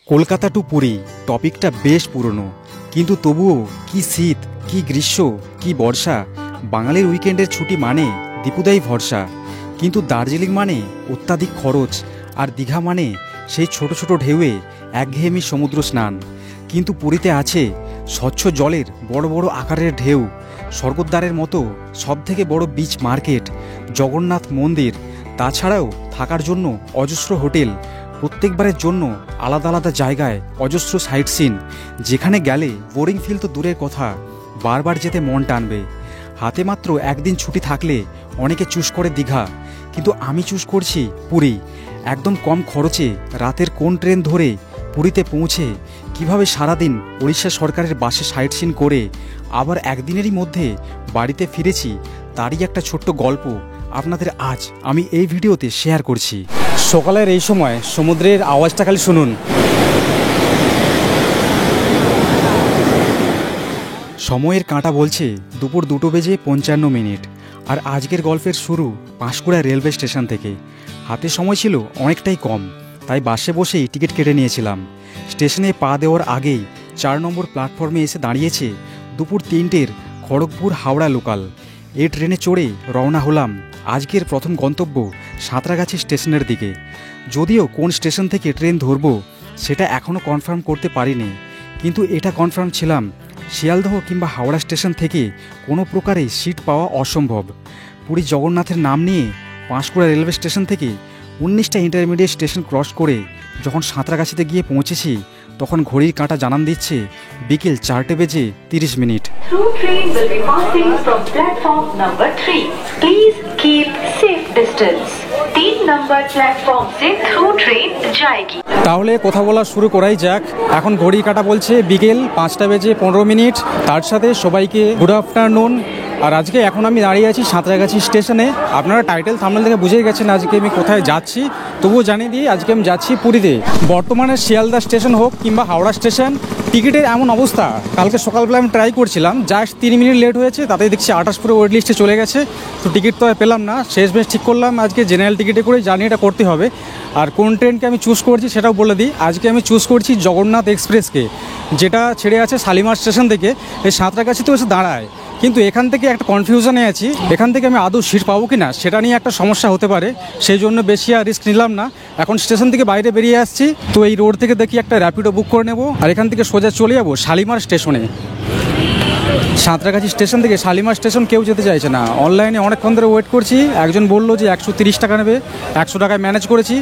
Kolkata two Puri টপিকটা বেশ পুরনো, কিন্তু তবুও কি শীত, কি গ্রীষ্ম, কি বর্ষা। বাঙালির উইকেন্ডের ছুটি মানে দীপুদাই ভরসা, কিন্তু দার্জিলিং মানে অত্যাধিক খরচ, আর দীঘা মানে সেই ছোট ছোট ঢেউয়ে একঘেয়েমি সমুদ্র স্নান। কিন্তু পুরীতে আছে স্বচ্ছ জলের বড় বড় আকারের ঢেউ, স্বর্গদ্বারের মতো সবথেকে বড় বিচ মার্কেট, জগন্নাথ মন্দির, তাছাড়াও থাকার জন্য অজস্র হোটেল, প্রত্যেকবারের জন্য আলাদা আলাদা জায়গায় অজস্র সাইট সিন, যেখানে গেলে বোরিং ফিল তো দূরের কথা, বারবার যেতে মন টানবে। হাতে মাত্র একদিন ছুটি থাকলে অনেকে চুজ করে দীঘা, কিন্তু আমি চুজ করছি পুরী। একদম কম খরচে রাতের কোন ট্রেন ধরে পুরীতে পৌঁছে কিভাবে সারাদিন উড়িষ্যা সরকারের বাসে সাইট সিন করে আবার একদিনেরই মধ্যে বাড়িতে ফিরেছি, তারই একটা ছোট্ট গল্প আপনাদের আজ আমি এই ভিডিওতে শেয়ার করছি। সকালের এই সময় সমুদ্রের আওয়াজটা খালি শুনুন। সময়ের কাঁটা বলছে দুপুর 2:55, আর আজকের গল্পের শুরু পাঁশকুড়া রেলওয়ে স্টেশন থেকে। হাতে সময় ছিল অনেকটাই কম, তাই বাসে বসেই টিকিট কেটে নিয়েছিলাম। স্টেশনে পা দেওয়ার আগেই 4 নম্বর প্ল্যাটফর্মে এসে দাঁড়িয়েছে দুপুর 3টের খড়গপুর হাওড়া লোকাল। এই ট্রেনে চড়ে রওনা হলাম আজকের প্রথম গন্তব্য সাঁতরাগাছি স্টেশনের দিকে। যদিও কোন স্টেশন থেকে ট্রেন ধরবো সেটা এখনও কনফার্ম করতে পারিনি, কিন্তু এটা কনফার্ম ছিলাম শিয়ালদহ কিংবা হাওড়া স্টেশন থেকে কোনো প্রকারে সিট পাওয়া অসম্ভব। পুরী জগন্নাথের নাম নিয়ে পাঁশকুড়া রেলওয়ে স্টেশন থেকে 19টা ইন্টারমিডিয়েট স্টেশন ক্রস করে যখন সাঁতরাগাছিতে গিয়ে পৌঁছেছি, তখন ঘড়ির কাঁটা জানান দিচ্ছে বিকেল 4:30। Through train will be passing from platform number 3. Please keep safe distance. 3 number platform से through train जाएगी। তাহলে কথা বলা শুরু করাই যাক। এখন ঘড়ির কাঁটা বলছে বিকেল 5:15। তার সাথে সবাইকে গুড আফটারনুন। আর আজকে এখন আমি দাঁড়িয়ে আছি সাঁতরাগাছি স্টেশনে। আপনারা টাইটেল থাম্বনেল থেকে বুঝেই গেছেন আজকে আমি কোথায় যাচ্ছি, তবুও জানিয়ে দিই আজকে আমি যাচ্ছি পুরীতে। বর্তমানে শিয়ালদা স্টেশন হোক কিংবা হাওড়া স্টেশন, টিকিটের এমন অবস্থা, কালকে সকালবেলা আমি ট্রাই করছিলাম, জাস্ট 3 মিনিট লেট হয়েছে, তাতেই দেখছি 28 পুরো ওয়েট লিস্টে চলে গেছে। তো টিকিট তো আর পেলাম না, শেষমেশ ঠিক করলাম আজকে জেনারেল টিকিটে করে জার্নিটা করতে হবে। আর কোন ট্রেনকে আমি চুজ করছি সেটাও বলে দিই। আজকে আমি চুজ করছি জগন্নাথ এক্সপ্রেসকে, যেটা ছেড়ে আছে শালিমার স্টেশন থেকে, এই সাঁতরাগাছিতেও এসে দাঁড়ায়। কিন্তু এখান থেকে একটা কনফিউশনে আছি, এখান থেকে আমি আদৌ সিট পাবো কি না সেটা নিয়ে একটা সমস্যা হতে পারে, সেই জন্য বেশি আর রিস্ক নিলাম না। এখন স্টেশন থেকে বাইরে বেরিয়ে আসছি, তো এই রোড থেকে দেখি একটা র্যাপিডো বুক করে নেব, আর এখান থেকে সোজা চলে যাবো শালিমার স্টেশনে। সাঁতরাগাছি স্টেশন থেকে শালিমার স্টেশন কেউ যেতে চাইছে না, অনলাইনে অনেকক্ষণ ধরে ওয়েট করছি। একজন বললো যে 130 টাকা নেবে, 100 টাকায় ম্যানেজ করেছি,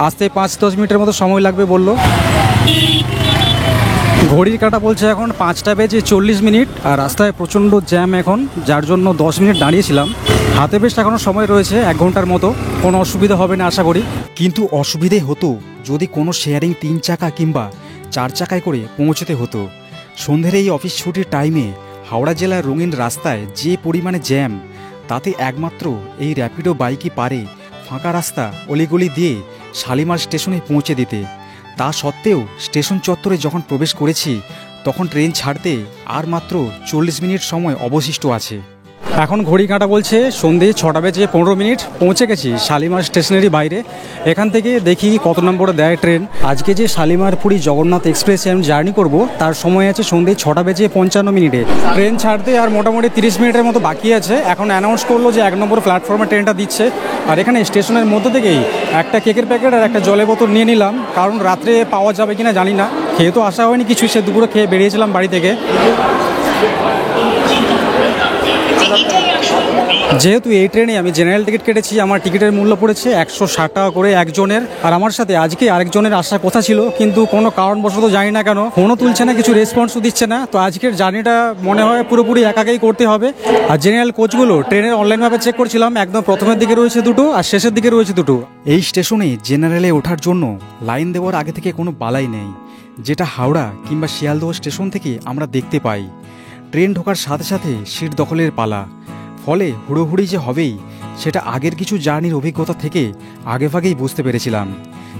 আসতে 5-10 মিনিটের মতো সময় লাগবে বললো। ঘড়ির কাঁটা বলছে এখন 5:40, আর রাস্তায় প্রচণ্ড জ্যাম এখন, যার জন্য 10 মিনিট দাঁড়িয়েছিলাম। হাতে বেশ এখনও সময় রয়েছে 1 ঘন্টার মতো, কোনো অসুবিধা হবে না আশা করি। কিন্তু অসুবিধে হতো যদি কোনো শেয়ারিং 3 চাকা কিংবা 4 চাকায় করে পৌঁছতে হতো। সন্ধ্যের এই অফিস ছুটির টাইমে হাওড়া জেলার রঙিন রাস্তায় যে পরিমাণে জ্যাম, তাতে একমাত্র এই র্যাপিডো বাইকই পারে ফাঁকা রাস্তা অলিগলি দিয়ে শালিমার স্টেশনে পৌঁছে দিতে। তা সত্ত্বেও স্টেশন চত্বরে যখন প্রবেশ করেছি, তখন ট্রেন ছাড়তে আর মাত্র 40 মিনিট সময় অবশিষ্ট আছে। এখন ঘড়ি কাঁটা বলছে সন্ধ্যে 6:15, পৌঁছে গেছি শালিমার স্টেশনেরই বাইরে। এখান থেকে দেখি কত নম্বরে দেয় ট্রেন। আজকে যে শালিমার পুরী জগন্নাথ এক্সপ্রেসে আমি জার্নি করব, তার সময় আছে সন্ধ্যে 6:55। ট্রেন ছাড়তে আর মোটামুটি 30 মিনিটের মতো বাকি আছে। এখন অ্যানাউন্স করলো যে 1 নম্বর প্ল্যাটফর্মে ট্রেনটা দিচ্ছে। আর এখানে স্টেশনের মধ্যে থেকেই একটা কেকের প্যাকেট আর একটা জলের বোতল নিয়ে নিলাম, কারণ রাত্রে পাওয়া যাবে কিনা জানি না। খেয়ে তো আসা হয়নি কিছু, সে দুপুরে খেয়ে বেরিয়েছিলাম বাড়ি থেকে। যেহেতু এই ট্রেনে আমি জেনারেল টিকিট কেটেছি, আমার টিকিটের মূল্য পড়েছে 160 টাকা করে একজনের। আর আমার সাথে আজকে আরেকজনের আসার কথা ছিল, কিন্তু কোনো কারণবশত জানি না কেন ফোনও তুলছে না, কিছু রেসপন্সও দিচ্ছে না। তো আজকের জার্নিটা মনে হয় পুরোপুরি একাকেই করতে হবে। আর জেনারেল কোচগুলো ট্রেনের অনলাইনভাবে চেক করছিলাম, একদম প্রথমের দিকে রয়েছে 2টো আর শেষের দিকে রয়েছে 2টো। এই স্টেশনে জেনারেলে ওঠার জন্য লাইন দেওয়ার আগে থেকে কোনো বালাই নেই, যেটা হাওড়া কিংবা শিয়ালদহ স্টেশন থেকে আমরা দেখতে পাই। ট্রেন ঢোকার সাথে সাথে সিট দখলের পালা, ফলে হুড়োহুড়ি যে হবেই সেটা আগের কিছু জার্নির অভিজ্ঞতা থেকে আগেভাগেই বুঝতে পেরেছিলাম।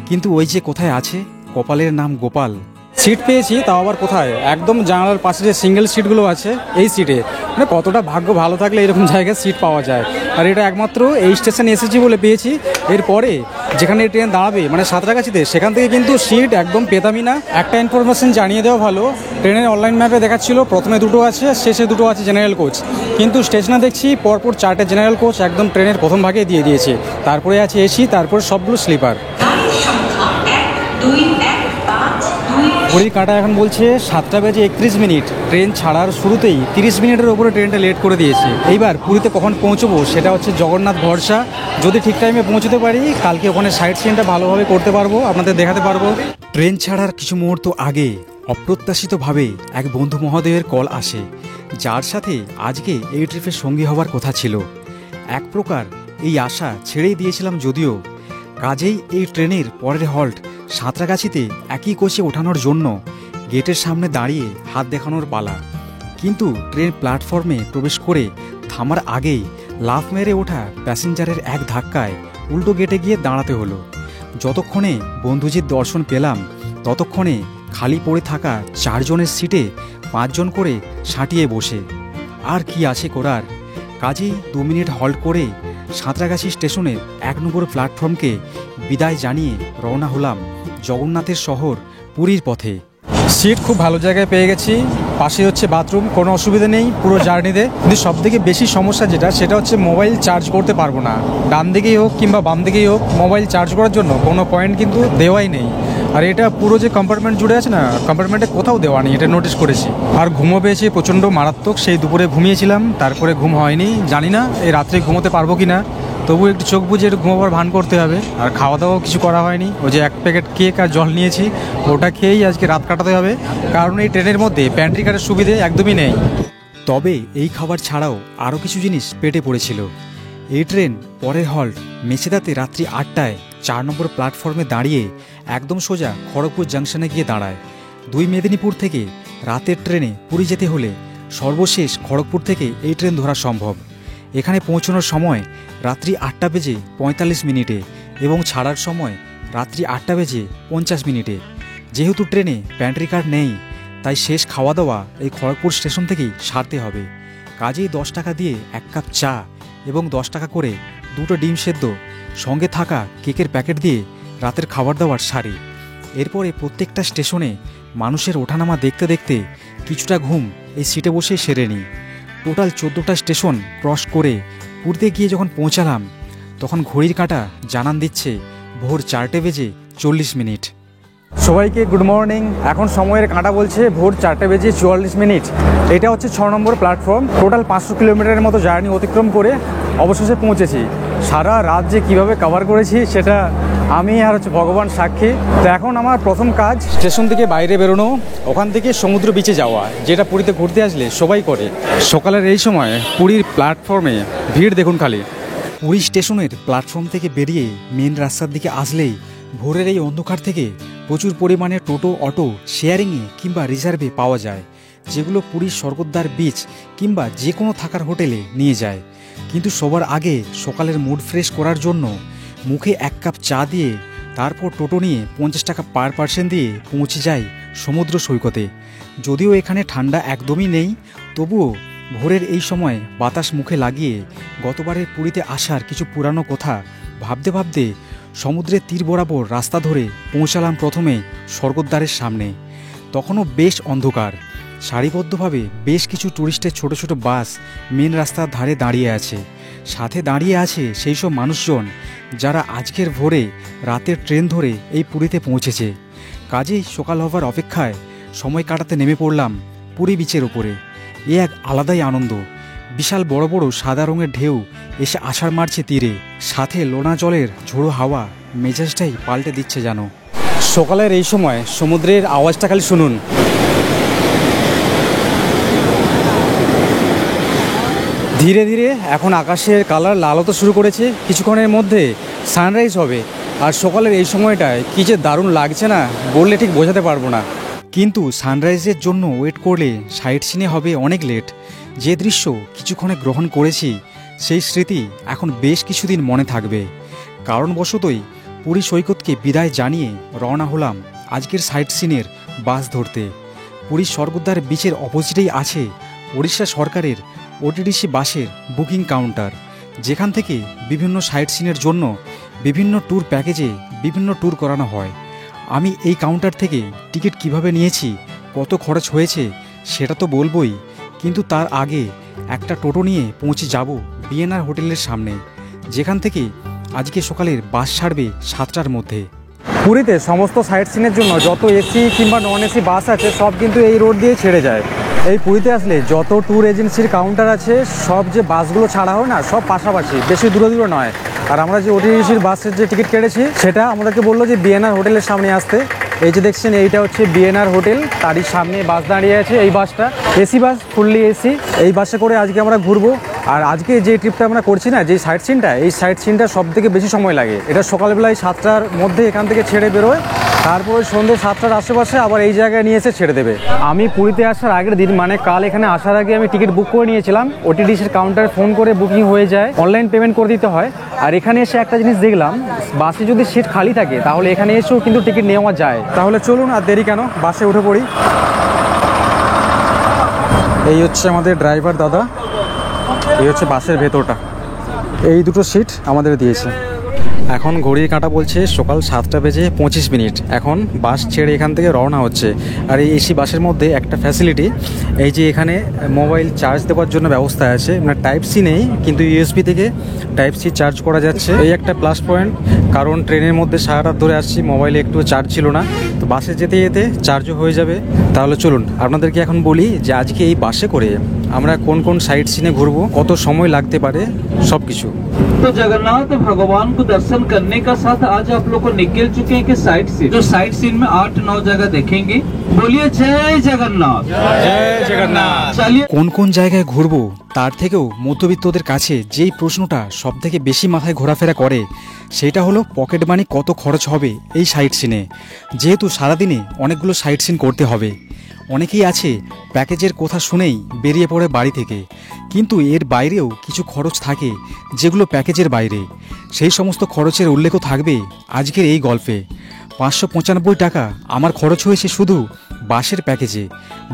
কিন্তু ওই যে কোথায় আছে কপালের নাম গোপাল, সিট পেয়েছি, তাও আবার কোথায়, একদম জানালার পাশে যে সিঙ্গেল সিটগুলো আছে এই সিটে। মানে কতটা ভাগ্য ভালো থাকলে এরকম জায়গায় সিট পাওয়া যায়। আর এটা একমাত্র এই স্টেশনে এসেছি বলে পেয়েছি। এরপরে যেখানে ট্রেন দাঁড়াবে মানে সাঁতরাগাছিতে, সেখান থেকে কিন্তু সিট একদম পেতামই না। একটা ইনফরমেশন জানিয়ে দেওয়া ভালো, ট্রেনের অনলাইন ম্যাপে দেখাচ্ছিল প্রথমে দুটো আছে, শেষে দুটো আছে জেনারেল কোচ, কিন্তু স্টেশনে দেখছি পরপর 4টে জেনারেল কোচ একদম ট্রেনের প্রথম ভাগে দিয়ে দিয়েছে। তারপরে আছে এসি, তারপরে সবগুলো স্লিপার। ঘড়ির কাঁটা এখন বলছে 7:31। ট্রেন ছাড়ার শুরুতেই 30 মিনিটের ওপরে ট্রেনটা লেট করে দিয়েছে। এইবার পুরীতে কখন পৌঁছবো সেটা হচ্ছে জগন্নাথ ভরসা। যদি ঠিক টাইমে পৌঁছতে পারি, কালকে ওখানে সাইট সিনটা ভালোভাবে করতে পারবো, আপনাদের দেখাতে পারবো। ট্রেন ছাড়ার কিছু মুহূর্ত আগে অপ্রত্যাশিতভাবে এক বন্ধু মহোদয়ের কল আসে, যার সাথে আজকে এই ট্রিপের সঙ্গী হওয়ার কথা ছিল। এক প্রকার এই আশা ছেড়েই দিয়েছিলাম যদিও। কাজেই এই ট্রেনের পরের হল্ট সাঁতরাগাছিতে একই কোচে ওঠানোর জন্য গেটের সামনে দাঁড়িয়ে হাত দেখানোর পালা। কিন্তু ট্রেন প্ল্যাটফর্মে প্রবেশ করে থামার আগেই লাফ মেরে ওঠা প্যাসেঞ্জারের এক ধাক্কায় উল্টো গেটে গিয়ে দাঁড়াতে হলো। যতক্ষণে বন্ধুজির দর্শন পেলাম ততক্ষণে খালি পড়ে থাকা 4 জনের সিটে 5 জন করে সাঁটিয়ে বসে। আর কি আছে করার, কাজেই 2 মিনিট হল্ট করে সাঁতরাগাছি স্টেশনের 1 নম্বর প্ল্যাটফর্মকে বিদায় জানিয়ে রওনা হলাম জগন্নাথের শহর পুরীর পথে। সিট খুব ভালো জায়গায় পেয়ে গেছি, পাশে হচ্ছে বাথরুম, কোনো অসুবিধা নেই পুরো জার্নিতে। কিন্তু সবথেকে বেশি সমস্যা যেটা, সেটা হচ্ছে মোবাইল চার্জ করতে পারবো না। ডান দিকেই হোক কিংবা বাম দিকেই হোক, মোবাইল চার্জ করার জন্য কোনো পয়েন্ট কিন্তু দেওয়াই নেই। আর এটা পুরো যে কম্পার্টমেন্ট জুড়ে আছে না, কম্পার্টমেন্টে কোথাও দেওয়া নেই, এটা নোটিস করেছি। আর ঘুমও পেয়েছি প্রচণ্ড মারাত্মক, সেই দুপুরে ঘুমিয়েছিলাম, তারপরে ঘুম হয়নি। জানি না এই রাত্রে ঘুমোতে পারবো কি না, তবু একটু চোখ বুঝে একটু ঘুমাবার ভান করতে হবে। আর খাওয়া দাওয়াও কিছু করা হয়নি, ওই যে 1 প্যাকেট কেক আর জল নিয়েছি, ওটা খেয়েই আজকে রাত কাটাতে হবে। কারণ এই ট্রেনের মধ্যে প্যান্ট্রি কার্ডের সুবিধে একদমই নেই। তবে এই খাবার ছাড়াও আরও কিছু জিনিস পেটে পড়েছিল। এই ট্রেন পরের হল্ট মেছেদাতে রাত্রি 8টায় 4 নম্বর প্ল্যাটফর্মে দাঁড়িয়ে একদম সোজা খড়গপুর জাংশনে গিয়ে দাঁড়ায়। 2 মেদিনীপুর থেকে রাতের ট্রেনে পুরী যেতে হলে সর্বশেষ খড়গপুর থেকে এই ট্রেন ধরা সম্ভব। এখানে পৌঁছানোর সময় রাত্রি 8:45 এবং ছাড়ার সময় রাত্রি 8:50। যেহেতু ট্রেনে প্যান্ট্রি কার্ড নেই, তাই শেষ খাওয়া দাওয়া এই খড়গপুর স্টেশন থেকেই সারতে হবে। কাজেই 10 টাকা দিয়ে 1 কাপ চা এবং 10 টাকা করে 2টো ডিম সেদ্ধ সঙ্গে থাকা কেকের প্যাকেট দিয়ে রাতের খাবার দাবার সারি। এরপরে প্রত্যেকটা স্টেশনে মানুষের ওঠানামা দেখতে দেখতে কিছুটা ঘুম এই সিটে বসেই সেরে নিই। টোটাল 14টা স্টেশন ক্রস করে পুরীতে গিয়ে যখন পৌঁছালাম, তখন ঘড়ির কাঁটা জানান দিচ্ছে ভোর 4:40। সবাইকে গুড মর্নিং। এখন সময়ের কাঁটা বলছে ভোর 4:44। এটা হচ্ছে 6 নম্বর প্ল্যাটফর্ম। টোটাল 500 কিলোমিটারের মতো জার্নি অতিক্রম করে অবশেষে পৌঁছেছি। সারা রাত যে কীভাবে কভার করেছি সেটা আমি আর হচ্ছে ভগবান সাক্ষী। তো এখন আমার প্রথম কাজ স্টেশন থেকে বাইরে বেরোনো, ওখান থেকে সমুদ্র বিচে যাওয়া, যেটা পুরীতে ঘুরতে আসলে সবাই করে। সকালের এই সময় পুরীর প্ল্যাটফর্মে ভিড় দেখুন খালি। পুরী স্টেশনের প্ল্যাটফর্ম থেকে বেরিয়ে মেন রাস্তার দিকে আসলেই ভোরের এই অন্ধকার থেকে প্রচুর পরিমাণে টোটো, অটো, শেয়ারিংয়ে কিংবা রিজার্ভে পাওয়া যায়, যেগুলো পুরীর স্বর্গদ্বার বিচ কিংবা যে কোনো থাকার হোটেলে নিয়ে যায়। কিন্তু সবার আগে সকালের মুড ফ্রেশ করার জন্য মুখে 1 কাপ চা দিয়ে তারপর টোটো নিয়ে 50 টাকা পার পার্সন দিয়ে পৌঁছে যায় সমুদ্র সৈকতে। যদিও এখানে ঠান্ডা একদমই নেই, তবুও ভোরের এই সময় বাতাস মুখে লাগিয়ে গতবারের পুরীতে আসার কিছু পুরানো কথা ভাবতে ভাবতে সমুদ্রের তীর বরাবর রাস্তা ধরে পৌঁছালাম প্রথমে স্বর্গদ্বারের সামনে। তখনও বেশ অন্ধকার। সারিবদ্ধভাবে বেশ কিছু ট্যুরিস্টের ছোট ছোট বাস মেন রাস্তার ধারে দাঁড়িয়ে আছে। সাথে দাঁড়িয়ে আছে সেই সব মানুষজন যারা আজকের ভোরে রাতের ট্রেন ধরে এই পুরীতে পৌঁছেছে। কাজেই সকাল হবার অপেক্ষায় সময় কাটাতে নেমে পড়লাম পুরী বিচের ওপরে। এ এক আলাদাই আনন্দ। বিশাল বড় বড় সাদা রঙের ঢেউ এসে আছাড় মারছে তীরে, সাথে লোনা জলের ঝোড়ো হাওয়া মেজাজটাই পাল্টে দিচ্ছে যেন। সকালের এই সময় সমুদ্রের আওয়াজটা খালি শুনুন। ধীরে ধীরে এখন আকাশের কালার লাল হতে শুরু করেছে। কিছুক্ষণের মধ্যে সানরাইজ হবে। আর সকালের এই সময়টায় কী যে দারুণ লাগছে না, বললে ঠিক বোঝাতে পারবো না। কিন্তু সানরাইজের জন্য ওয়েট করলে সাইট সিনে হবে অনেক লেট। যে দৃশ্য কিছুক্ষণে গ্রহণ করেছি সেই স্মৃতি এখন বেশ কিছুদিন মনে থাকবে। কারণবশতই পুরী সৈকতকে বিদায় জানিয়ে রওনা হলাম আজকের সাইট সিনের বাস ধরতে। পুরীর স্বর্গদ্বার বিচের অপোজিটেই আছে উড়িষ্যা সরকারের ওটিডিসি বাসের বুকিং কাউন্টার, যেখান থেকে বিভিন্ন সাইট সিনের জন্য বিভিন্ন ট্যুর প্যাকেজে বিভিন্ন ট্যুর করানো হয়। আমি এই কাউন্টার থেকে টিকিট কিভাবে নিয়েছি, কত খরচ হয়েছে সেটা তো বলবোই, কিন্তু তার আগে একটা টোটো নিয়ে পৌঁছে যাব বিএনআর হোটেলের সামনে, যেখান থেকে আজকে সকালের বাস ছাড়বে 7টার মধ্যে। পুরীতে সমস্ত সাইট সিনের জন্য যত এসি কিংবা নন এসি বাস আছে সব কিন্তু এই রোড দিয়ে ছেড়ে যায়। এই পুরীতে আসলে যত ট্যুর এজেন্সির কাউন্টার আছে সব যে বাসগুলো ছাড়া হয় না, সব পাশাপাশি, বেশি দূরে দূরে নয়। আর আমরা যে ওটিডিসির বাসের যে টিকিট কেটেছি সেটা আমাদেরকে বললো যে বিএনআর হোটেলের সামনে আসতে। এই যে দেখছেন এইটা হচ্ছে বিএনআর হোটেল, তারই সামনে বাস দাঁড়িয়ে আছে। এই বাসটা এসি বাস, ফুললি এসি। এই বাসে করে আজকে আমরা ঘুরবো। আর আজকে যে ট্রিপটা আমরা করছি না, যে সাইট সিনটা, এই সাইট সিনটা সব থেকে বেশি সময় লাগে। এটা সকালবেলায় 7টার মধ্যে এখান থেকে ছেড়ে বেরোয়, তারপরে সন্ধ্যে 7টার আশেপাশে আবার এই জায়গায় নিয়ে এসে ছেড়ে দেবে। আমি পুরীতে আসার আগের দিন মানে কাল এখানে আসার আগে আমি টিকিট বুক করে নিয়েছিলাম। ওটিডিসির কাউন্টারে ফোন করে বুকিং হয়ে যায়, অনলাইন পেমেন্ট করে দিতে হয়। আর এখানে এসে একটা জিনিস দেখলাম, বাসে যদি সিট খালি থাকে তাহলে এখানে এসেও কিন্তু টিকিট নেওয়া যায়। তাহলে চলুন আর দেরি কেন, বাসে উঠে পড়ি। এই হচ্ছে আমাদের ড্রাইভার দাদা, এই হচ্ছে বাসের ভেতরটা। এই দুটো সিট আমাদের দিয়েছে। এখন ঘড়ির কাঁটা বলছে সকাল 7টা বেজে 25 মিনিট। এখন বাস ছেড়ে এখান থেকে রওনা হচ্ছে। আর এই এসি বাসের মধ্যে একটা ফ্যাসিলিটি, এই যে এখানে মোবাইল চার্জ দেওয়ার জন্য ব্যবস্থা আছে। মানে টাইপ সি নেই, কিন্তু ইউএসবি থেকে টাইপ সি চার্জ করা যাচ্ছে। এই একটা প্লাস পয়েন্ট, কারণ ট্রেনের মধ্যে সারা রাত ধরে আসছি, মোবাইলে একটু চার্জ ছিল না, তো বাসে যেতে যেতে চার্জও হয়ে যাবে। তাহলে চলুন আপনাদেরকে এখন বলি যে আজকে এই বাসে করে আমরা কোন কোন সাইট সিনে ঘুরবো, কত সময় লাগতে পারে, সব কিছু। तो जगन्नाथ भगवान को दर्शन करने का साथ आज आप लोग को निकल चुके हैं कि साइट सीन, जो साइट सीन में 8-9 जगह देखेंगे। बोलिए जय जगन्नाथ, জয় জগন্নাথ। चलिए। কোন কোন জায়গায় ঘুরবো তার থেকেও মধ্যবিত্তদের কাছে যেই প্রশ্নটা সব থেকে বেশি মাথায় ঘোরাফেরা করে সেটা হলো পকেট মানি কত খরচ হবে এই সাইট সিনে। যেহেতু সারাদিনে অনেকগুলো সাইট সিন করতে হবে, অনেকেই আছে প্যাকেজের কথা শুনেই বেরিয়ে পড়ে বাড়ি থেকে, কিন্তু এর বাইরেও কিছু খরচ থাকে যেগুলো প্যাকেজের বাইরে। সেই সমস্ত খরচের উল্লেখও থাকবে আজকের এই গল্পে। 595 টাকা আমার খরচ হয়েছে শুধু বাসের প্যাকেজে,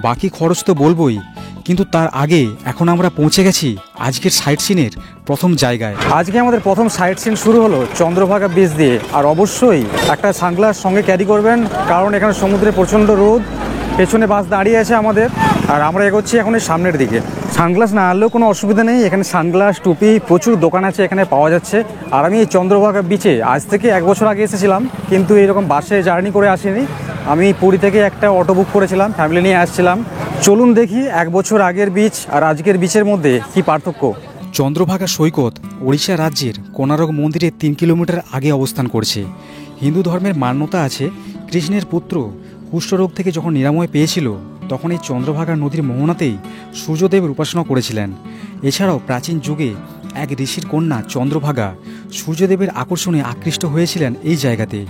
বাকি খরচ তো বলবোই। কিন্তু তার আগে এখন আমরা পৌঁছে গেছি আজকের সাইট সিনের প্রথম জায়গায়। আজকে আমাদের প্রথম সাইট সিন শুরু হলো চন্দ্রভাগা বিচ দিয়ে। আর অবশ্যই একটা সানগ্লাস সঙ্গে ক্যারি করবেন, কারণ এখানে সমুদ্রে প্রচণ্ড রোদ। পেছনে বাস দাঁড়িয়ে আছে আমাদের, আর আমরা এগোচ্ছি এখন এই সামনের দিকে। সানগ্লাস না আনলেও কোনো অসুবিধা নেই, এখানে সানগ্লাস, টুপি, প্রচুর দোকান আছে এখানে পাওয়া যাচ্ছে। আর আমি এই চন্দ্রভাগা বিচে আজ থেকে 1 বছর আগে এসেছিলাম, কিন্তু এইরকম বাসে জার্নি করে আসিনি। আমি পুরী থেকে একটা অটো বুক করেছিলাম, ফ্যামিলি নিয়ে আসছিলাম। চলুন দেখি 1 বছর আগের বিচ আর আজকের বিচের মধ্যে কি পার্থক্য। চন্দ্রভাগা সৈকত ওড়িশা রাজ্যের কোনারক মন্দিরের 3 কিলোমিটার আগে অবস্থান করছে। হিন্দু ধর্মের মান্যতা আছে, কৃষ্ণের পুত্র কুষ্ঠরোগ থেকে যখন নিরাময় পেয়েছিল তখন এই চন্দ্রভাগা নদীর মোহনাতেই সূর্যদেবের উপাসনা করেছিলেন। এছাড়াও প্রাচীন যুগে এক ঋষির কন্যা চন্দ্রভাগা সূর্যদেবের আকর্ষণে আকৃষ্ট হয়েছিলেন এই জায়গাতে।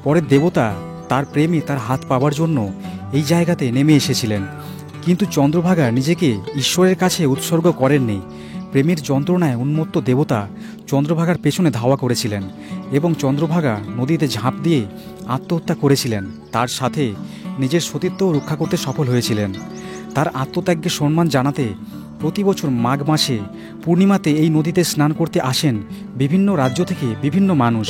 পরে দেবতা তার প্রেমে তার হাত পাওয়ার জন্য এই জায়গাতে নেমে এসেছিলেন, কিন্তু চন্দ্রভাগা নিজেকে ঈশ্বরের কাছে উৎসর্গ করেননি। প্রেমের যন্ত্রণায় উন্মত্ত দেবতা চন্দ্রভাগার পেছনে ধাওয়া করেছিলেন এবং চন্দ্রভাগা নদীতে ঝাঁপ দিয়ে আত্মহত্যা করেছিলেন। তার সাথে নিজের সতীত্বও রক্ষা করতে সফল হয়েছিলেন। তার আত্মত্যাগকে সম্মান জানাতে প্রতি বছর মাঘ মাসে পূর্ণিমাতে এই নদীতে স্নান করতে আসেন বিভিন্ন রাজ্য থেকে বিভিন্ন মানুষ।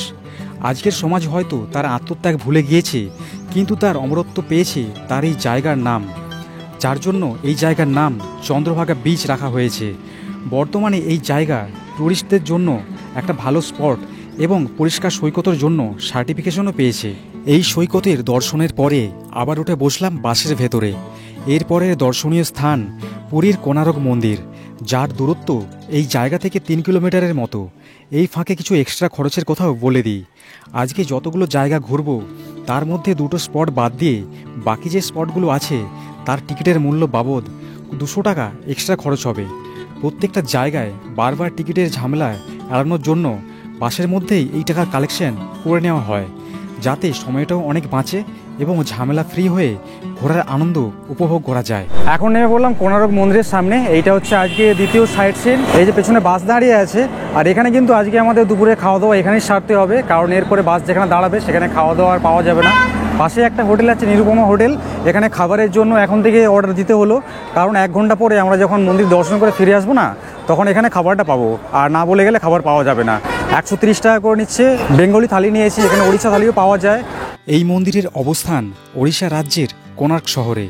আজকের সমাজ হয়তো তার আত্মত্যাগ ভুলে গিয়েছে, কিন্তু তার অমরত্ব পেয়েছে তার এই জায়গার নাম, যার জন্য এই জায়গার নাম চন্দ্রভাগা বিচ রাখা হয়েছে। বর্তমানে এই জায়গা টুরিস্টদের জন্য একটা ভালো স্পট এবং পরিষ্কার সৈকতের জন্য সার্টিফিকেশনও পেয়েছে। এই সৈকতের দর্শনের পরে আবার উঠে বসলাম বাসের ভেতরে। এরপরের দর্শনীয় স্থান পুরীর কোনারক মন্দির, যার দূরত্ব এই জায়গা থেকে 3 কিলোমিটারের মতো। এই ফাঁকে কিছু এক্সট্রা খরচের কথাও বলে দিই। আজকে যতগুলো জায়গা ঘুরবো তার মধ্যে 2টো স্পট বাদ দিয়ে বাকি যে স্পটগুলো আছে তার টিকিটের মূল্য বাবদ 200 টাকা এক্সট্রা খরচ হবে। প্রত্যেকটা জায়গায় বারবার টিকিটের ঝামেলা এড়ানোর জন্য বাসের মধ্যেই এই টাকার কালেকশন করে নেওয়া হয়, যাতে সময়টাও অনেক বাঁচে এবং ঝামেলা ফ্রি হয়ে ঘোরার আনন্দ উপভোগ করা যায়। এখন নেমে পড়লাম কোনারক মন্দিরের সামনে। এইটা হচ্ছে আজকে দ্বিতীয় সাইট সিন। এই যে পেছনে বাস দাঁড়িয়ে আছে, আর এখানে কিন্তু আজকে আমাদের দুপুরে খাওয়া দাওয়া এখানেই সারতে হবে, কারণ এরপরে বাস যেখানে দাঁড়াবে সেখানে খাওয়া দাওয়া আর পাওয়া যাবে না। পাশে একটা হোটেল আছে নিরুপমা হোটেল, এখানে খাবারের জন্য এখন থেকে অর্ডার দিতে হলো, কারণ 1 ঘন্টা পরে আমরা যখন মন্দির দর্শন করে ফিরে আসবো না, তখন এখানে খাবারটা পাবো, আর না বলে গেলে খাবার পাওয়া যাবে না। 130 টাকা করে নিচ্ছে। বেঙ্গলি থালি নিয়েছি, এখানে ওড়িশা থালিও পাওয়া যায়। এই মন্দিরের অবস্থান ওড়িশা রাজ্যের কোণার্ক শহরে।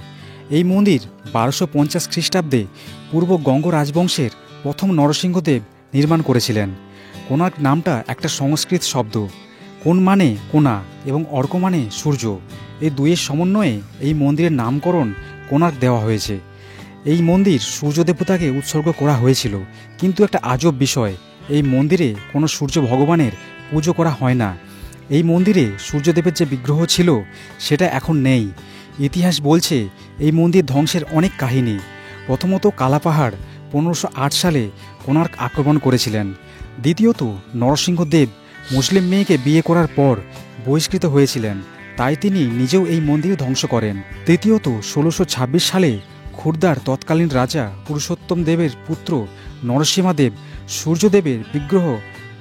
এই মন্দির 1250 খ্রিস্টাব্দে পূর্ব গঙ্গ রাজবংশের প্রথম নরসিংহদেব নির্মাণ করেছিলেন। কোণার্ক নামটা একটা সংস্কৃত শব্দ। কোণ মানে কোণা এবং অর্ক মানে সূর্য, এই দুইয়ের সমন্বয়ে এই মন্দিরের নামকরণ কোণার্ক দেওয়া হয়েছে। এই মন্দির সূর্য দেবতাকে উৎসর্গ করা হয়েছিল, কিন্তু একটা আজব বিষয়, এই মন্দিরে কোনো সূর্য ভগবানের পুজো করা হয় না। এই মন্দিরে সূর্যদেবের যে বিগ্রহ ছিল সেটা এখন নেই। ইতিহাস বলছে এই মন্দির ধ্বংসের অনেক কাহিনী। প্রথমত কালাপাহাড় 1508 সালে কোণার্ক আক্রমণ করেছিলেন। দ্বিতীয়ত নরসিংহদেব মুসলিম মেয়েকে বিয়ে করার পর বহিষ্কৃত হয়েছিলেন, তাই তিনি নিজেও এই মন্দির ধ্বংস করেন। তৃতীয়ত 1626 সালে খুরদার তৎকালীন রাজা পুরুষোত্তম দেবের পুত্র নরসিংহদেব সূর্যদেবের বিগ্রহ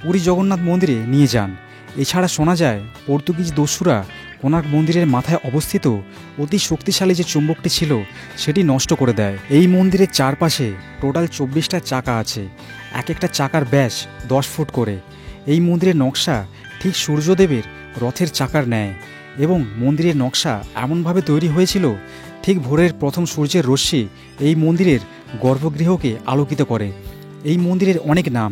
পুরী জগন্নাথ মন্দিরে নিয়ে যান। এছাড়া শোনা যায় পর্তুগিজ দস্যুরা কোণার্ক মন্দিরের মাথায় অবস্থিত অতি শক্তিশালী যে চুম্বকটি ছিল সেটি নষ্ট করে দেয়। এই মন্দিরের চারপাশে টোটাল 24টা চাকা আছে, এক একটা চাকার ব্যাস 10 ফুট করে। এই মন্দিরের নকশা ঠিক সূর্যদেবের রথের চাকার ন্যায়, এবং মন্দিরের নকশা এমনভাবে তৈরি হয়েছিল ঠিক ভোরের প্রথম সূর্যের রশ্মি এই মন্দিরের গর্ভগৃহকে আলোকিত করে। এই মন্দিরের অনেক নাম,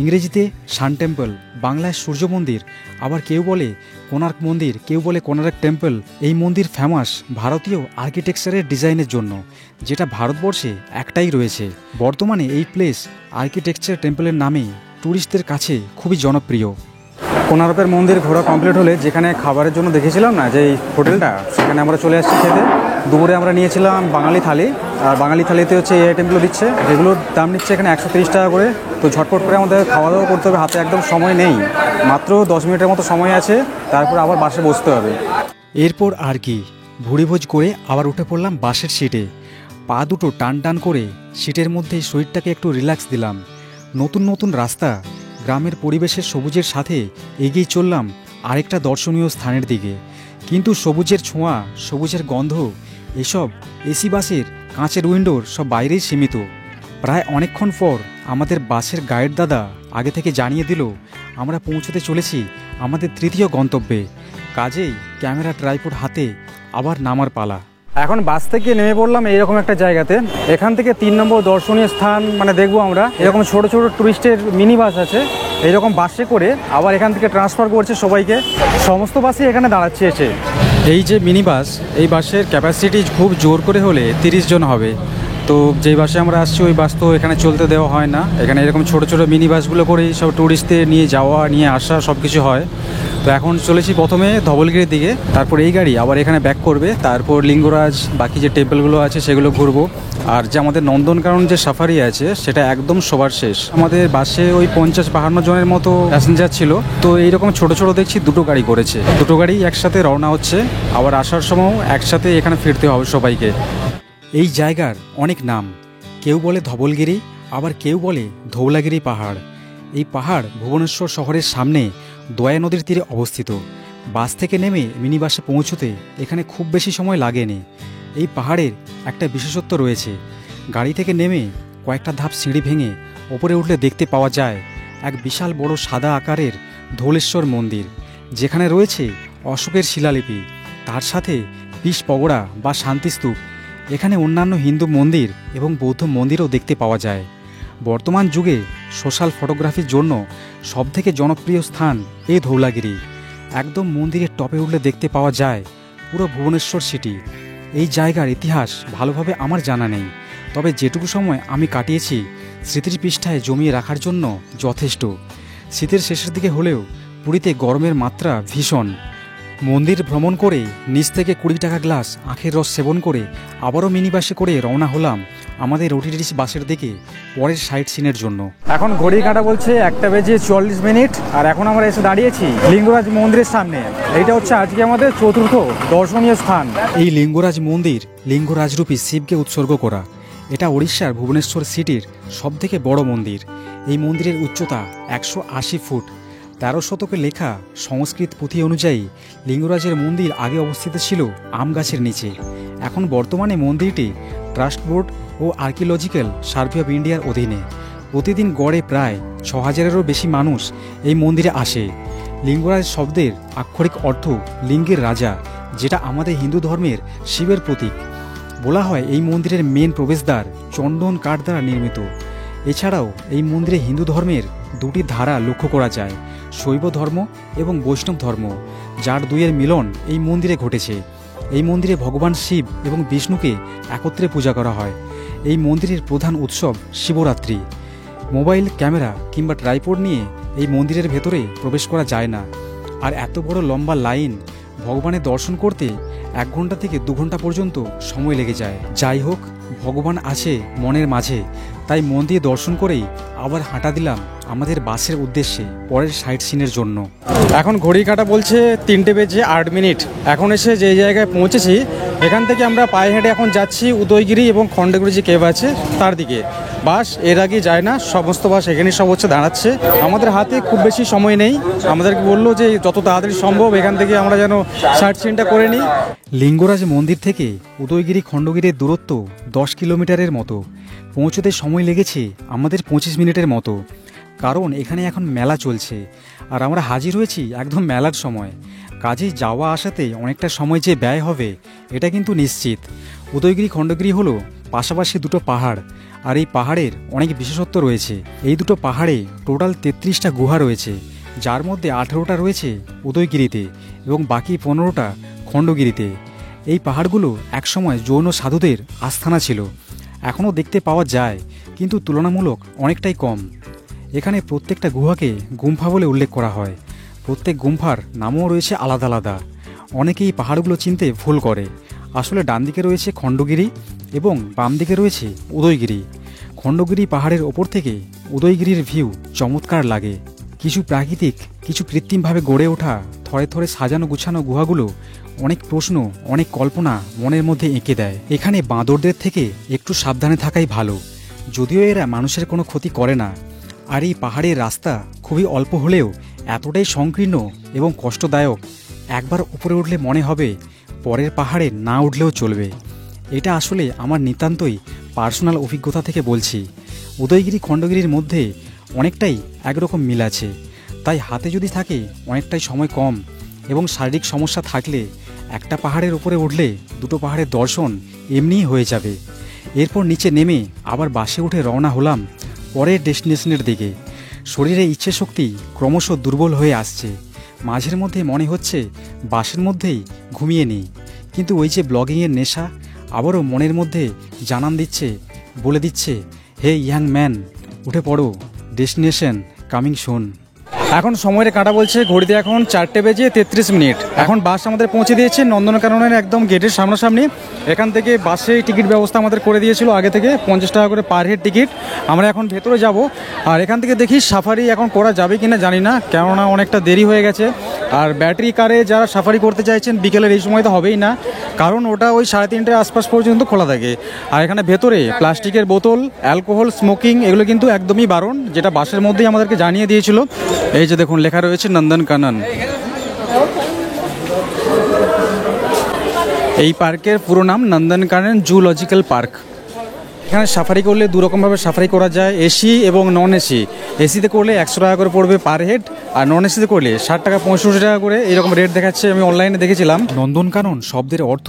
ইংরেজিতে সান টেম্পল, বাংলায় সূর্য মন্দির, আবার কেউ বলে কোণার্ক মন্দির, কেউ বলে কোণার্ক টেম্পল। এই মন্দির ফেমাস ভারতীয় আর্কিটেকচারের ডিজাইনের জন্য, যেটা ভারতবর্ষে একটাই রয়েছে। বর্তমানে এই প্লেস আর্কিটেকচার টেম্পলের নামে ট্যুরিস্টদের কাছে খুবই জনপ্রিয়। কোণার্কের মন্দির ঘোরা কমপ্লিট হলে যেখানে খাবারের জন্য দেখেছিলাম না যে এই হোটেলটা, সেখানে আমরা চলে আসছি খেতে। দুপুরে আমরা নিয়েছিলাম বাঙালি থালি, আর বাঙালি থালিতে হচ্ছে এই আইটেমগুলো দিচ্ছে, এগুলোর দাম নিচ্ছে এখানে 130 টাকা করে। তো ঝটপট করে আমাদের খাওয়া দাওয়া করতে হবে, হাতে একদম সময় নেই, মাত্র 10 মিনিটের মতো সময় আছে, তারপর আবার বাসে বসতে হবে। এরপর আর কি, ভুড়িভোজ করে আবার উঠে পড়লাম বাসের সিটে। পা দুটো টান টান করে সিটের মধ্যেই শরীরটাকে একটু রিল্যাক্স দিলাম। নতুন নতুন রাস্তা, গ্রামের পরিবেশের সবুজের সাথে এগিয়ে চললাম আরেকটা দর্শনীয় স্থানের দিকে। কিন্তু সবুজের ছোঁয়া, সবুজের গন্ধ, এসব এসি বাসের কাঁচের উইন্ডোর সব বাইরেই সীমিত। প্রায় অনেকক্ষণ পর আমাদের বাসের গাইড দাদা আগে থেকে জানিয়ে দিল আমরা পৌঁছতে চলেছি আমাদের তৃতীয় গন্তব্যে। কাজেই ক্যামেরা ট্রাইপড হাতে আবার নামার পালা। এখন বাস থেকে নেমে পড়লাম এইরকম একটা জায়গাতে। এখান থেকে 3 নম্বর দর্শনীয় স্থান মানে দেখবো আমরা। এরকম ছোট ছোট টুরিস্টের মিনি বাস আছে, এইরকম বাসে করে আবার এখান থেকে ট্রান্সফার করছে সবাইকে। সমস্ত বাসই এখানে দাঁড়াচ্ছে এসে। এই যে মিনি বাস, এই বাসের ক্যাপাসিটি খুব জোর করে হলে 30 জন হবে। তো যেই বাসে আমরা আসছি ওই বাস তো এখানে চলতে দেওয়া হয় না, এখানে এরকম ছোট ছোট মিনি বাসগুলো করেই সব ট্যুরিস্টদের নিয়ে যাওয়া নিয়ে আসা সব কিছু হয়। তো এখন চলেছি প্রথমে ধবলগিরির দিকে, তারপর এই গাড়ি আবার এখানে ব্যাক করবে, তারপর লিঙ্গরাজ বাকি যে টেম্পলগুলো আছে সেগুলো ঘুরবো। আর যে আমাদের নন্দনকানন যে সাফারি আছে সেটা একদম সবার শেষ। আমাদের বাসে ওই 50-52 জনের মতো প্যাসেঞ্জার ছিল। তো এইরকম ছোট ছোট দেখছি 2টো গাড়ি করেছে, 2টো গাড়ি একসাথে রওনা হচ্ছে, আবার আসার সময়ও একসাথে এখানে ফিরতে হবে সবাইকে। এই জায়গার অনেক নাম, কেউ বলে ধবলগিরি, আবার কেউ বলে ধৌলাগিরি পাহাড়। এই পাহাড় ভুবনেশ্বর শহরের সামনে দয়া নদীর তীরে অবস্থিত। বাস থেকে নেমে মিনি বাসে পৌঁছতে এখানে খুব বেশি সময় লাগেনি। এই পাহাড়ের একটা বিশেষত্ব রয়েছে, গাড়ি থেকে নেমে কয়েকটা ধাপ সিঁড়ি ভেঙে ওপরে উঠলে দেখতে পাওয়া যায় এক বিশাল বড় সাদা আকারের ধৌলেশ্বর মন্দির, যেখানে রয়েছে অশোকের শিলালিপি, তার সাথে 20 পগড়া বা শান্তিস্তূপ। এখানে অন্যান্য হিন্দু মন্দির এবং বৌদ্ধ মন্দিরও দেখতে পাওয়া যায়। বর্তমান যুগে সোশ্যাল ফটোগ্রাফির জন্য সবথেকে জনপ্রিয় স্থান এই ধৌলাগিরি। একদম মন্দিরের টপে উঠলে দেখতে পাওয়া যায় পুরো ভুবনেশ্বর সিটি। এই জায়গার ইতিহাস ভালোভাবে আমার জানা নেই, তবে যেটুকু সময় আমি কাটিয়েছি স্মৃতির পৃষ্ঠায় জমিয়ে রাখার জন্য যথেষ্ট। শীতের শেষের দিকে হলেও পুরীতে গরমের মাত্রা ভীষণ। মন্দির ভ্রমণ করে নিচ থেকে 20 টাকা গ্লাস আখের রস সেবন করে আবারও মিনি বাসে করে রওনা হলাম আমাদের ওটিটিস বাসের দিকে পরের সাইট সিনের জন্য। এখন ঘড়ি কাঁটা বলছে 1:40, আর এখন আমরা এসে দাঁড়িয়েছি লিঙ্গরাজ মন্দিরের সামনে। এইটা হচ্ছে আজকে আমাদের চতুর্থ দর্শনীয় স্থান। এই লিঙ্গরাজ মন্দির লিঙ্গরাজরূপী শিবকে উৎসর্গ করা। এটা ওড়িশার ভুবনেশ্বর সিটির সবথেকে বড় মন্দির। এই মন্দিরের উচ্চতা 180 ফুট। তেরো শতকে লেখা সংস্কৃত পুঁথি অনুযায়ী লিঙ্গরাজের মন্দির আগে অবস্থিত ছিল আম গাছের নিচে। এখন বর্তমানে মন্দিরটি ট্রাস্ট বোর্ড ও আর্কিওলজিক্যাল সার্ভে অফ ইন্ডিয়ার অধীনে। প্রতিদিন গড়ে প্রায় ৬,০০০-এরও বেশি মানুষ এই মন্দিরে আসে। লিঙ্গরাজ শব্দের আক্ষরিক অর্থ লিঙ্গের রাজা, যেটা আমাদের হিন্দু ধর্মের শিবের প্রতীক। বলা হয় এই মন্দিরের মেন প্রবেশদ্বার চন্দন কাঠ দ্বারা নির্মিত। এছাড়াও এই মন্দিরে হিন্দু ধর্মের দুটি ধারা লক্ষ্য করা যায়, শৈব ধর্ম এবং বৈষ্ণব ধর্ম, যার দুইয়ের মিলন এই মন্দিরে ঘটেছে। এই মন্দিরে ভগবান শিব এবং বিষ্ণুকে একত্রে পূজা করা হয়। এই মন্দিরের প্রধান উৎসব শিবরাত্রি। মোবাইল ক্যামেরা কিংবা ট্রাইপড নিয়ে এই মন্দিরের ভেতরে প্রবেশ করা যায় না। আর এত বড় লম্বা লাইন, ভগবানের দর্শন করতে 1 ঘন্টা থেকে 2 ঘন্টা পর্যন্ত সময় লেগে যায়। যাই হোক, ভগবান আছে মনের মাঝে, তাই মন্দির দর্শন করেই আবার হাঁটা দিলাম আমাদের বাসের উদ্দেশ্যে পরের সাইট সিনের জন্য। এখন ঘড়ি কাটা বলছে 3:08। এখন এসে যে জায়গায় পৌঁছেছি, এখান থেকে আমরা পায়ে হেঁটে এখন যাচ্ছি উদয়গিরি এবং খণ্ডগিরি যে কেভ আছে তার দিকে। বাস এর আগে যায় না, সমস্ত বাস এখানেই সব হচ্ছে দাঁড়াচ্ছে। আমাদের হাতে খুব বেশি সময় নেই, আমাদেরকে বললো যে যত তাড়াতাড়ি সম্ভব এখান থেকে আমরা যেন সাইট সিনটা করে নিই। লিঙ্গরাজ মন্দির থেকে উদয়গিরি খণ্ডগিরির দূরত্ব 10 কিলোমিটারের মতো। পৌঁছতে সময় লেগেছে আমাদের 25 মিনিটের মতো, কারণ এখানে এখন মেলা চলছে আর আমরা হাজির হয়েছি একদম মেলার সময়। কাজেই যাওয়া আসাতে অনেকটা সময় যে ব্যয় হবে এটা কিন্তু নিশ্চিত। উদয়গিরি খণ্ডগিরি হলো পাশাপাশি দুটো পাহাড়, আর এই পাহাড়ের অনেক বিশেষত্ব রয়েছে। এই দুটো পাহাড়ে টোটাল 33টা গুহা রয়েছে, যার মধ্যে 18টা রয়েছে উদয়গিরিতে এবং বাকি 15টা খণ্ডগিরিতে। এই পাহাড়গুলো একসময় জৈন সাধুদের আস্থানা ছিল, এখনও দেখতে পাওয়া যায়, কিন্তু তুলনামূলক অনেকটাই কম। এখানে প্রত্যেকটা গুহাকে গুম্ফা বলে উল্লেখ করা হয়। প্রত্যেক গুম্ফার নামও রয়েছে আলাদা আলাদা। অনেকেই পাহাড়গুলো চিনতে ভুল করে। আসলে ডান দিকে রয়েছে খণ্ডগিরি এবং বাম দিকে রয়েছে উদয়গিরি। খণ্ডগিরি পাহাড়ের ওপর থেকে উদয়গিরির ভিউ চমৎকার লাগে। কিছু প্রাকৃতিক, কিছু কৃত্রিমভাবে গড়ে ওঠা থরে থরে সাজানো গুছানো গুহাগুলো অনেক প্রশ্ন, অনেক কল্পনা মনের মধ্যে এঁকে দেয়। এখানে বাঁদরদের থেকে একটু সাবধানে থাকাই ভালো, যদিও এরা মানুষের কোনো ক্ষতি করে না। আর এই পাহাড়ের রাস্তা খুবই অল্প হলেও এতটাই সংকীর্ণ এবং কষ্টদায়ক, একবার উপরে উঠলে মনে হবে পরের পাহাড়ে না উঠলেও চলবে। এটা আসলে আমার নিতান্তই পার্সোনাল অভিজ্ঞতা থেকে বলছি। উদয়গিরি খণ্ডগিরির মধ্যে অনেকটাই একরকম মিল আছে, তাই হাতে যদি থাকে অনেকটাই সময় কম এবং শারীরিক সমস্যা থাকলে একটা পাহাড়ের উপরে উঠলে দুটো পাহাড়ের দর্শন এমনিই হয়ে যাবে। এরপর নিচে নেমে আবার বাসে উঠে রওনা হলাম পরের ডেস্টিনেশনের দিকে। শরীরে ইচ্ছে শক্তি ক্রমশ দুর্বল হয়ে আসছে। মাঝের মধ্যে মনে হচ্ছে বাসের মধ্যেই ঘুমিয়ে নেই, কিন্তু ওই যে ব্লগিংয়ের নেশা আবারও মনের মধ্যে জানান দিচ্ছে, বলে দিচ্ছে, হে ইয়াং ম্যান, উঠে পড়ো, ডেস্টিনেশন কামিং সুন। এখন সময়ের কাঁটা বলছে ঘড়িতে এখন 4:33। এখন বাস আমাদের পৌঁছে দিয়েছে নন্দনকাননের একদম গেটের সামনাসামনি। এখান থেকে বাসে টিকিট ব্যবস্থা আমাদের করে দিয়েছিল আগে থেকে, 50 টাকা করে পার হেড টিকিট। আমরা এখন ভেতরে যাব, আর এখান থেকে দেখি সাফারি এখন করা যাবে কিনা জানি না, কেননা অনেকটা দেরি হয়ে গেছে। আর ব্যাটারি কারে যারা সাফারি করতে চাইছেন বিকেলের এই সময় তো হবেই না, কারণ ওটা ওই 3:30টার আশপাশ পর্যন্ত খোলা থাকে। আর এখানে ভেতরে প্লাস্টিকের বোতল, অ্যালকোহল, স্মোকিং এগুলো কিন্তু একদমই বারণ, যেটা বাসের মধ্যেই আমাদেরকে জানিয়ে দিয়েছিল। এই যে দেখুন লেখা রয়েছে নন্দনকানন। এই পার্কের পুরো নাম নন্দনকানন জুলজিক্যাল পার্ক। এখানে সাফারি করলে দুরকমভাবে সাফারি করা যায়, এসি এবং নন এসি। এসিতে করলে 100 টাকা করে পড়বে পার হেড, আর নন এসিতে করলে 60 টাকা 65 টাকা করে এরকম রেট দেখাচ্ছে, আমি অনলাইনে দেখেছিলাম। নন্দনকানন শব্দের অর্থ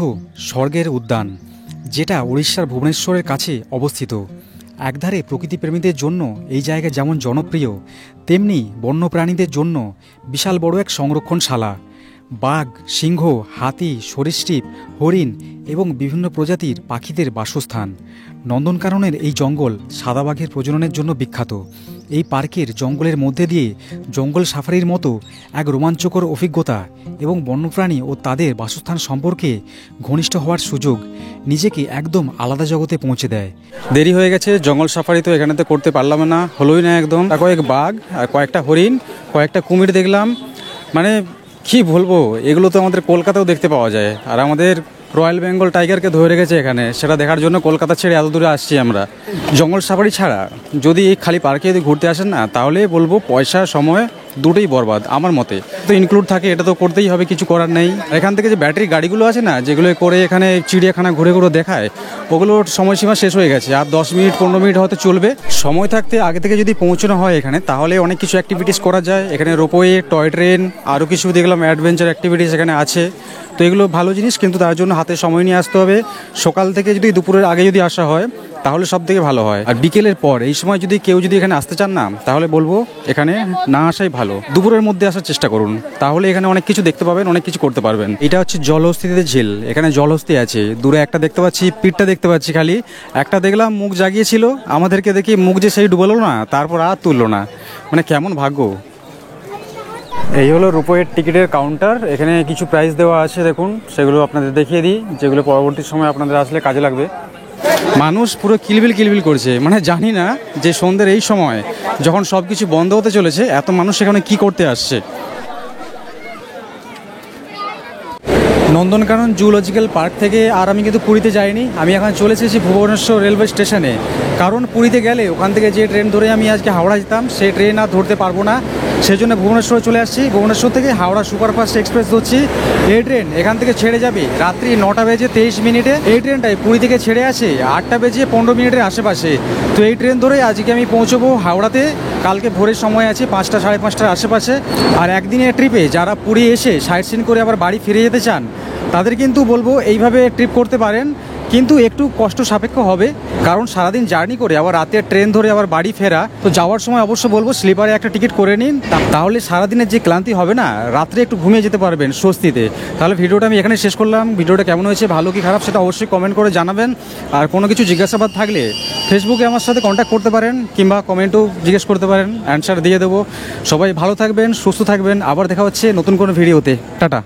স্বর্গের উদ্যান, যেটা উড়িষ্যার ভুবনেশ্বরের কাছে অবস্থিত। একধারে প্রকৃতিপ্রেমীদের জন্য এই জায়গা যেমন জনপ্রিয়, তেমনি বন্যপ্রাণীদের জন্য বিশাল বড় এক সংরক্ষণশালা। বাঘ, সিংহ, হাতি, সরীসৃপ, হরিণ এবং বিভিন্ন প্রজাতির পাখিদের বাসস্থান। নন্দনকাননের এই জঙ্গল সাদা বাঘের প্রজননের জন্য বিখ্যাত। এই পার্কের জঙ্গলের মধ্যে দিয়ে জঙ্গল সাফারির মতো এক রোমাঞ্চকর অভিজ্ঞতা এবং বন্যপ্রাণী ও তাদের বাসস্থান সম্পর্কে ঘনিষ্ঠ হওয়ার সুযোগ নিজেকে একদম আলাদা জগতে পৌঁছে দেয়। দেরি হয়ে গেছে, জঙ্গল সাফারি তো এখানেতে করতে পারলাম না, হলোই না একদম। কয়েক বাঘ আর কয়েকটা হরিণ, কয়েকটা কুমির দেখলাম, মানে কি বলবো, এগুলো তো আমাদের কলকাতাও দেখতে পাওয়া যায়। আর আমাদের রয়্যাল বেঙ্গল টাইগারকে ধরে রেখেছে এখানে, সেটা দেখার জন্য কলকাতা ছেড়ে এত দূরে আসছি আমরা। জঙ্গল সাফারি ছাড়া যদি এই খালি পার্কে যদি ঘুরতে আসেন না, তাহলে বলবো পয়সা সময় দুটোই বরবাদ আমার মতে। তো ইনক্লুড থাকে, এটা তো করতেই হবে, কিছু করার নেই। এখান থেকে যে ব্যাটারি গাড়িগুলো আছে না, যেগুলো করে এখানে চিড়িয়াখানা ঘুরে ঘুরে দেখায়, ওগুলোর সময়সীমা শেষ হয়ে গেছে। আর 10 মিনিট 15 মিনিট হয়তো চলবে। সময় থাকতে আগে থেকে যদি পৌঁছানো হয় এখানে, তাহলে অনেক কিছু অ্যাক্টিভিটিস করা যায়। এখানে রোপওয়ে, টয় ট্রেন, আরও কিছু দেখলাম অ্যাডভেঞ্চার অ্যাক্টিভিটিস এখানে আছে। তো এগুলো ভালো জিনিস, কিন্তু তার জন্য হাতে সময় নিয়ে আসতে হবে। সকাল থেকে যদি দুপুরের আগে যদি আসা হয় তাহলে সব থেকে ভালো হয়। আর বিকেলের পর এই সময় যদি কেউ যদি এখানে আসতে চান না, তাহলে বলবো এখানে না আসাই ভালো। দুপুরের মধ্যে আসার চেষ্টা করুন, তাহলে এখানে অনেক কিছু দেখতে পাবেন, অনেক কিছু করতে পারবেন। এটা হচ্ছে জলহস্তিতে ঝিল। এখানে জলহস্তি আছে, দূরে একটা দেখতে পাচ্ছি, পিঠটা দেখতে পাচ্ছি খালি। একটা দেখলাম মুখ জাগিয়েছিল, আমাদেরকে দেখি মুখ যে সেই ডুবালো না, তারপর আর তুললো না। মানে কেমন ভাগ্য। এই হলো রূপোয়ের টিকিটের কাউন্টার। এখানে কিছু প্রাইস দেওয়া আছে, দেখুন সেগুলো আপনাদের দেখিয়ে দিই, যেগুলো পরবর্তী সময় আপনাদের আসলে কাজে লাগবে। মানুষ পুরো কিলবিল কিলবিল করছে, মানে জানি না যে সন্ধ্যের এই সময় যখন সব কিছু বন্ধ হতে চলেছে এত মানুষ এখানে কি করতে আসছে। নন্দনকানন জুলজিক্যাল পার্ক থেকে আর আমি কিন্তু পুরীতে যাইনি। আমি এখন চলে এসেছি ভুবনেশ্বর রেলওয়ে স্টেশনে। কারণ পুরীতে গেলে ওখান থেকে যে ট্রেন ধরে আমি আজকে হাওড়া যেতাম, সেই ট্রেন আর ধরতে পারবো না। সেই জন্য ভুবনেশ্বরে চলে আসছি। ভুবনেশ্বর থেকে হাওড়া সুপারফাস্ট এক্সপ্রেস ধরছি। এই ট্রেন এখান থেকে ছেড়ে যাবে রাত্রি 9টা বেজে 23 মিনিটে। এই ট্রেনটাই পুরী থেকে ছেড়ে আসে 8টা বেজে 15 মিনিটের আশেপাশে। তো এই ট্রেন ধরে আজকে আমি পৌঁছবো হাওড়াতে। কালকে ভোরের সময় আছে 5টা সাড়ে 5টার আশেপাশে। আর একদিনের ট্রিপে যারা পুরী এসে সাইট সিন করে আবার বাড়ি ফিরে যেতে চান, তাদের কিন্তু বলবো এইভাবে ট্রিপ করতে পারেন, কিন্তু একটু কষ্ট সাপেক্ষ হবে। কারণ সারাদিন জার্নি করে আবার রাতে ট্রেন ধরে আবার বাড়ি ফেরা। তো যাওয়ার সময় অবশ্য বলবো স্লিপারে একটা টিকিট করে নিন, তাহলে সারাদিনের যে ক্লান্তি হবে না, রাত্রে একটু ঘুমিয়ে যেতে পারবেন স্বস্তিতে। তাহলে ভিডিওটা আমি এখানে শেষ করলাম। ভিডিওটা কেমন হয়েছে, ভালো কি খারাপ, সেটা অবশ্যই কমেন্ট করে জানাবেন। আর কোনো কিছু জিজ্ঞাসাবাদ থাকলে ফেসবুকে আমার সাথে কন্ট্যাক্ট করতে পারেন, কিংবা কমেন্টও জিজ্ঞেস করতে পারেন, অ্যান্সার দিয়ে দেবো। সবাই ভালো থাকবেন, সুস্থ থাকবেন। আবার দেখা হচ্ছে নতুন কোনো ভিডিওতে। টাটা।